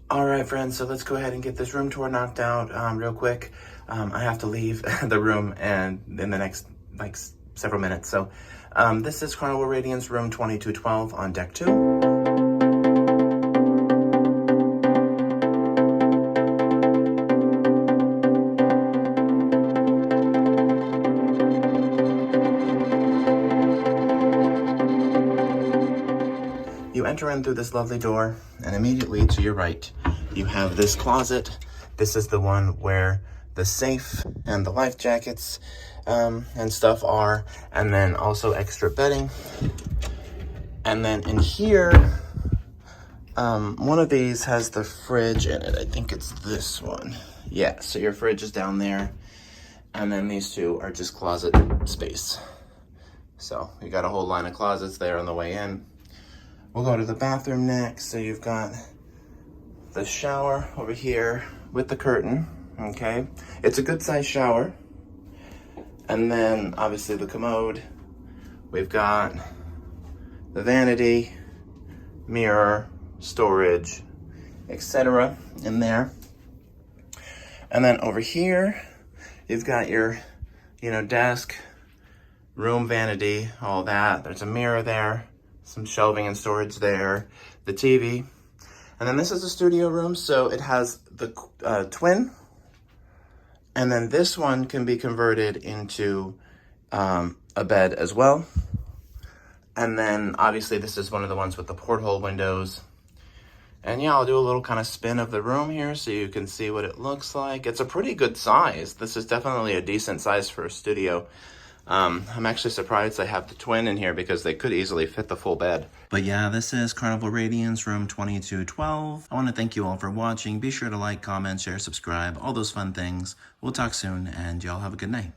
All right, friends, so let's go ahead and get this room tour knocked out real quick. I have to leave the room and in the next several minutes. So this is Carnival Radiance room 2212 on deck 2. You enter in through this lovely door, and immediately to your right, you have this closet. This is the one where the safe and the life jackets and stuff are, and then also extra bedding. And then in here, one of these has the fridge in it. I think it's this one. Yeah, so your fridge is down there, and then these two are just closet space. So you got a whole line of closets there on the way in. We'll go to the bathroom next. So you've got the shower over here with the curtain, okay? It's a good sized shower. And then obviously the commode. We've got the vanity, mirror, storage, etc. in there. And then over here, you've got your, desk, room vanity, all that. There's a mirror there. Some shelving and storage there, the TV. And then this is a studio room, so it has the twin. And then this one can be converted into a bed as well. And then obviously this is one of the ones with the porthole windows. And yeah, I'll do a little kind of spin of the room here so you can see what it looks like. It's a pretty good size. This is definitely a decent size for a studio. I'm actually surprised they have the twin in here because they could easily fit the full bed. But yeah, this is Carnival Radiance room 2212. I want to thank you all for watching. Be sure to like, comment, share, subscribe, all those fun things. We'll talk soon, and y'all have a good night.